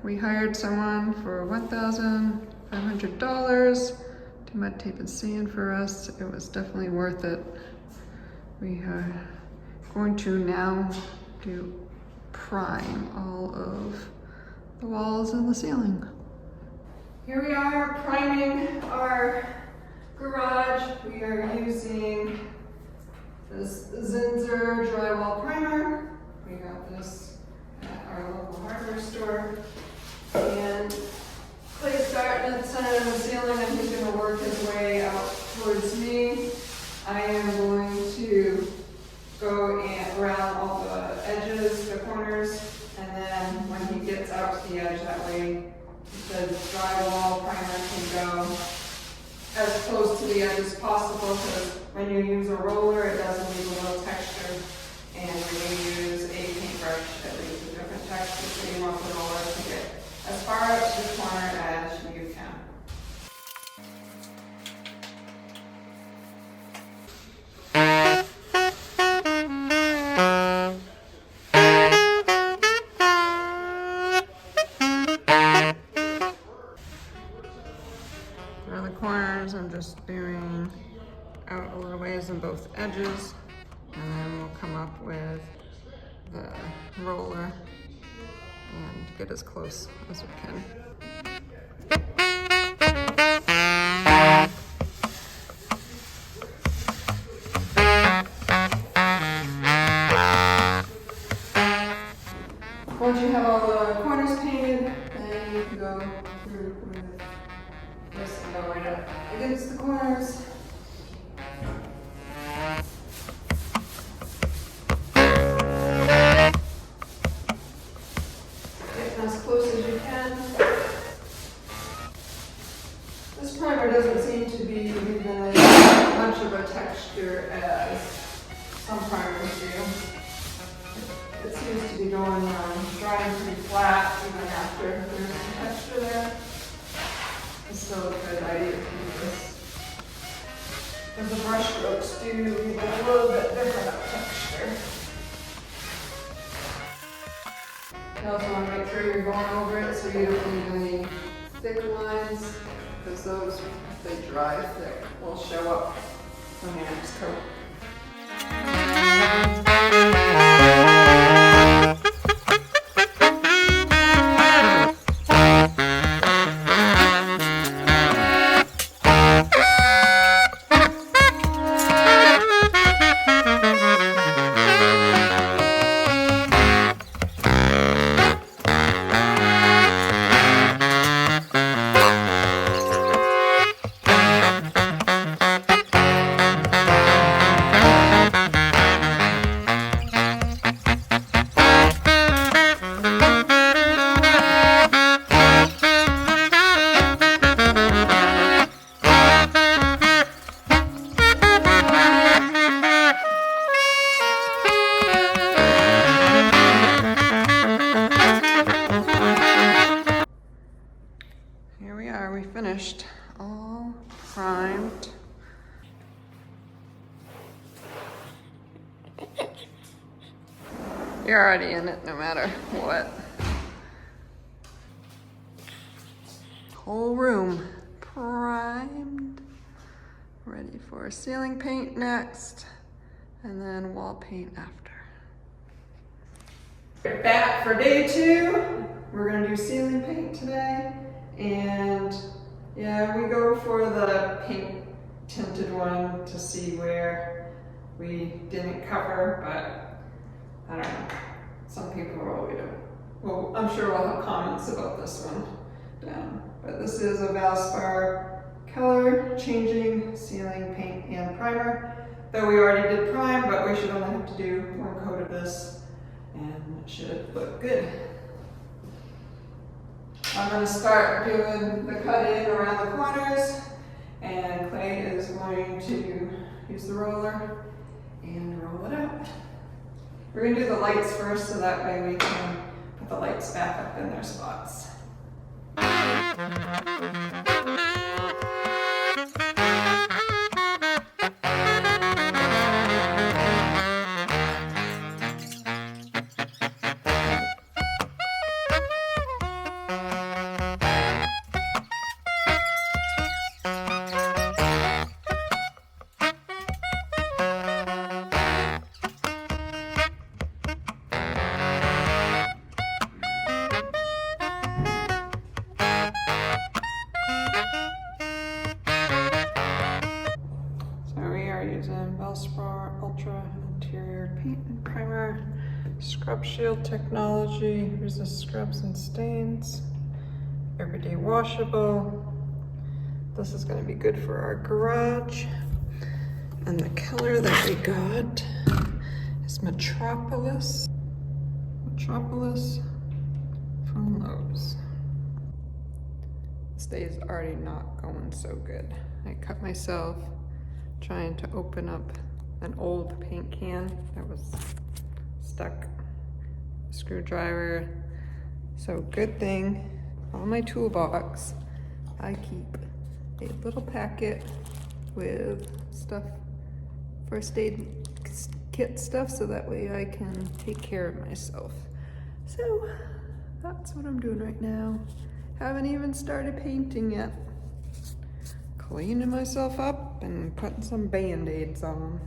We hired someone for $1,500 to mud tape and sand for us. It was definitely worth it. We are going to now do prime all of the walls and the ceiling. Here we are priming our garage. We are using this Zinsser drywall primer. We got this at our local hardware store. And Clay's starting at the center of the ceiling and he's going to work his way out towards me. I am going to go around all the edges, the corners, and then when he gets out to the edge, that way the drywall primer can go as close to the edge as possible, because when you use a roller, it does leave a little texture, and when you use a paintbrush, it leaves a different texture, so you want the roller to get as far up to the corner as you can. For the corners, I'm just doing out a little ways on both edges, and then we'll come up with the roller and get as close as we can. Once you have all the corners painted, then you can go through with this and go right up against the corners. Getting as close as you can. This primer doesn't seem to be even as much of a texture as some primers do. It seems to be going drying pretty flat even after there's some texture there. It's still a good idea to do this, because the brush strokes do leave a little bit different of texture. You also want to make sure you're going over it so you don't leave any thick lines, because those, if they dry thick, will show up on your next coat. Here we are, we finished, all primed. You're already in it no matter what. Whole room primed. Ready for ceiling paint next, and then wall paint after. Back for day 2. We're gonna do ceiling paint today. And yeah, we go for the pink tinted one to see where we didn't cover, but I don't know. Some people really don't. Well, I'm sure we'll have comments about this one down. But this is a Valspar color changing ceiling paint and primer. Though we already did prime, but we should only have to do 1 coat of this and it should look good. I'm going to start doing the cut in around the corners, and Clay is going to use the roller and roll it out. We're going to do the lights first so that way we can put the lights back up in their spots. Scrub Shield technology, resist scrubs and stains, everyday washable. This is gonna be good for our garage. And the color that we got is Metropolis. Metropolis from Lowe's. This day is already not going so good. I cut myself trying to open up an old paint can that was stuck. Screwdriver. So good thing on my toolbox I keep a little packet with stuff, first aid kit stuff, so that way I can take care of myself. So that's what I'm doing right now. Haven't even started painting yet. Cleaning myself up and putting some band-aids on.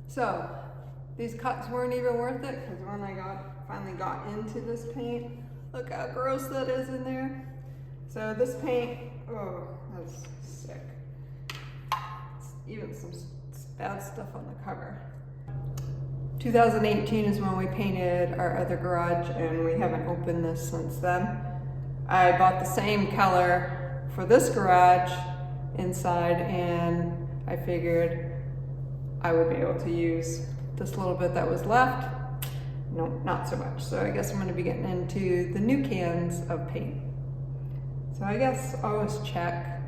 So these cuts weren't even worth it, because when I finally got into this paint, look how gross that is in there. So this paint, oh, that's sick. Even some bad stuff on the cover. 2018 is when we painted our other garage, and we haven't opened this since then. I bought the same color for this garage inside, and I figured I would be able to use this little bit that was left. No, not so much. So I guess I'm gonna be getting into the new cans of paint. So I guess I'll always check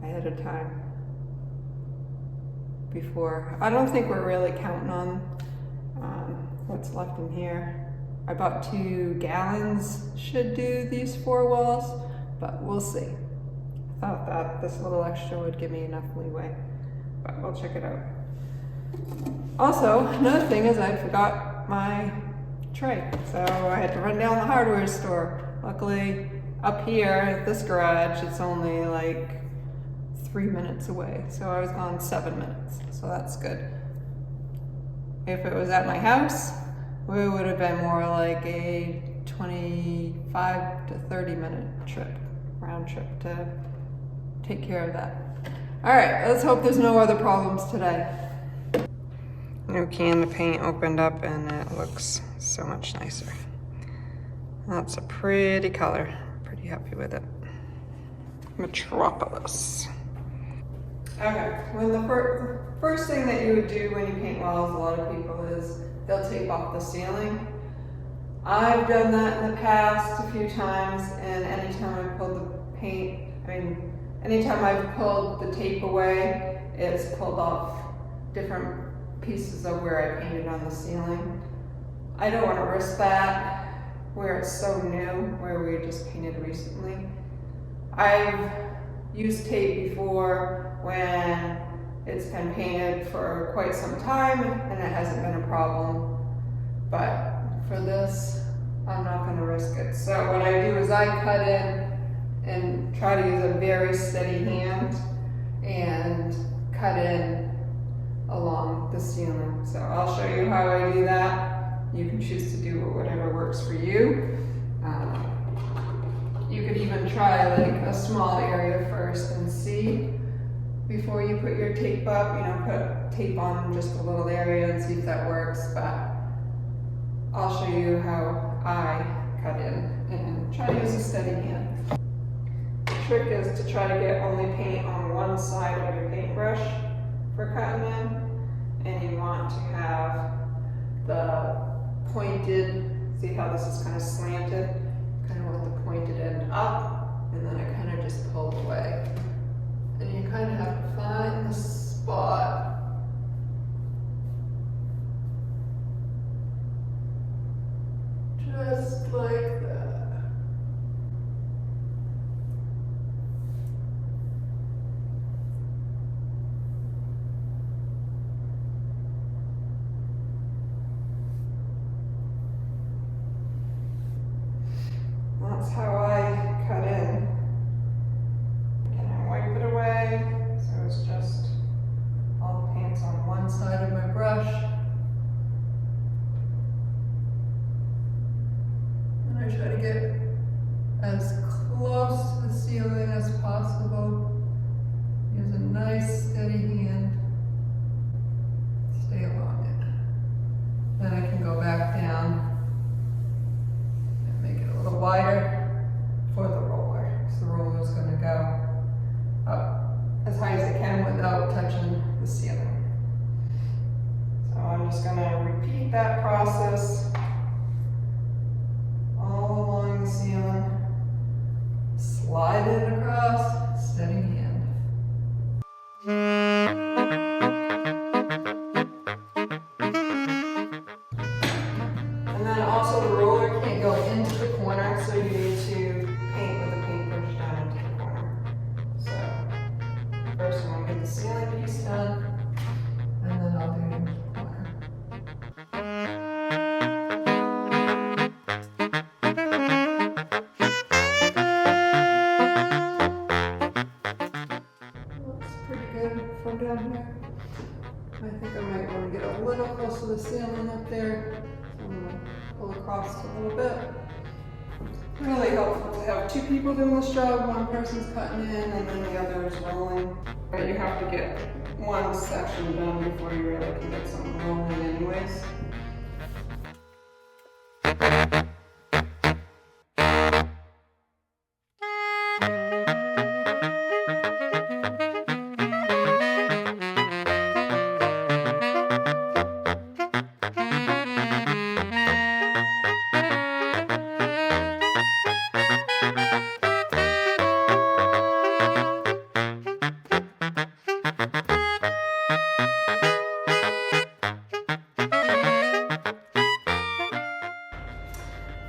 ahead of time before. I don't think we're really counting on what's left in here. I bought 2 gallons, should do these 4 walls, but we'll see. I thought that this little extra would give me enough leeway, but we'll check it out. Also, another thing is I forgot my tray, so I had to run down the hardware store. Luckily, up here at this garage, it's only like 3 minutes away, so I was gone 7 minutes, so that's good. If it was at my house, we would have been more like a 25 to 30 minute trip, round trip, to take care of that. All right, let's hope there's no other problems today. New can of paint opened up, and it looks so much nicer. That's a pretty color. Pretty happy with it. Metropolis. Okay, well, the first thing that you would do when you paint walls, a lot of people, is they'll tape off the ceiling. I've done that in the past a few times, and anytime I pulled the paint, anytime I've pulled the tape away, it's pulled off different pieces of where I painted on the ceiling. I don't want to risk that where it's so new, where we just painted recently. I've used tape before when it's been painted for quite some time and it hasn't been a problem, but for this, I'm not going to risk it. So what I do is I cut in and try to use a very steady hand and cut in along the ceiling. So I'll show you how I do that. You can choose to do whatever works for you. You could even try like a small area first and see before you put your tape up. You know, put tape on just a little area and see if that works. But I'll show you how I cut in and try to use a steady hand. The trick is to try to get only paint on one side of your paintbrush for cutting in, and you want to have the pointed, see how this is kind of slanted? Kind of want the pointed end up, and then I kind of just pull away. And you kind of have to find the spot just like that. That's how I cut in. And I wipe it away, so it's just all the paint's on one side of my brush. And I try to get as close to the ceiling as possible. Use a nice steady hand. Stay along it. Then I can go back down and make it a little wider for the roller. So the roller is going to go up as high as it can without touching the ceiling. So I'm just going to repeat that process all along the ceiling. Slide it across, steady hand. And then also the roller can't go into the corner, so you need to paint with a paintbrush down into the corner. So first I'm going to get the ceiling piece done, and then I'll do the corner. Looks pretty good from down here. I think I might want to get a little close to the ceiling up there. So I'm going to pull across a little bit. Really helpful to have two people doing this job. One person's cutting in and then the other is rolling. But you have to get one section done before you really can get something rolling anyways.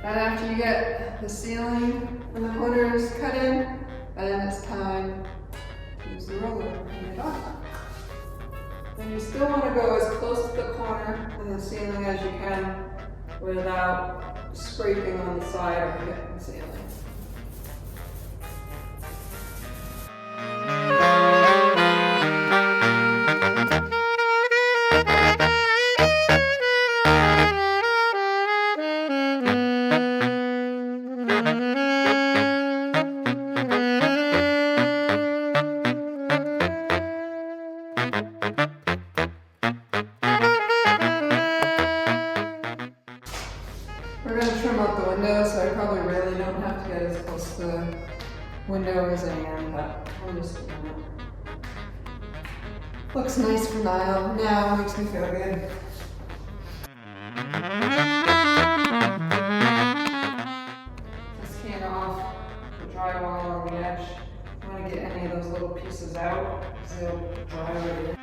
And after you get the ceiling and the corners cut in, then it's time to use the roller and paint it off. And you still want to go as close to the corner and the ceiling as you can without scraping on the side or hitting the ceiling. We're going to trim out the window, so I probably really don't have to get as close to the window as I am, but I'm just doing it. Looks nice for now, makes me feel good. Just came off the drywall on the edge. I want to get any of those little pieces out, because they'll dry right in.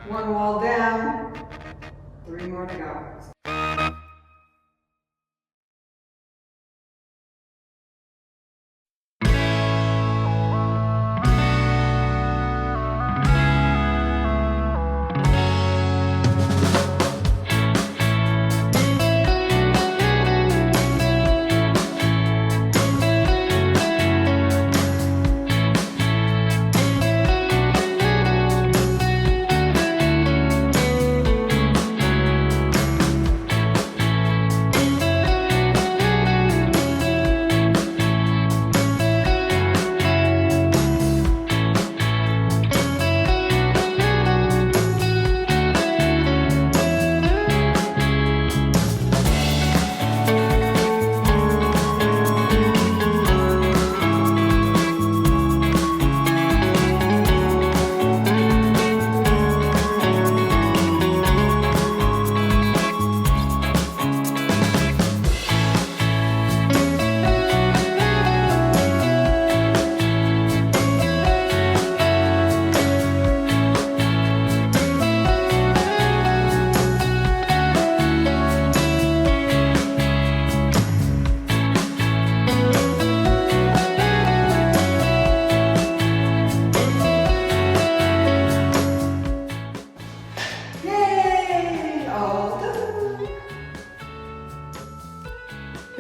One wall down, 3 more to go.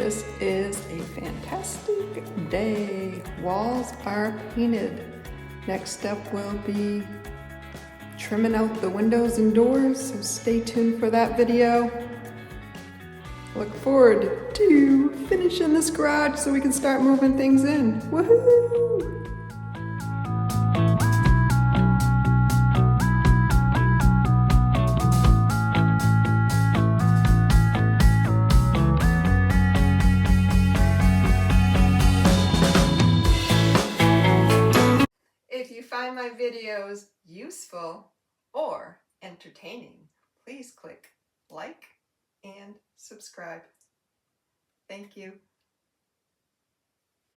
This is a fantastic day. Walls are painted. Next step will be trimming out the windows and doors, so stay tuned for that video. Look forward to finishing this garage so we can start moving things in. Woohoo! If you find my videos useful or entertaining, please click like and subscribe. Thank you.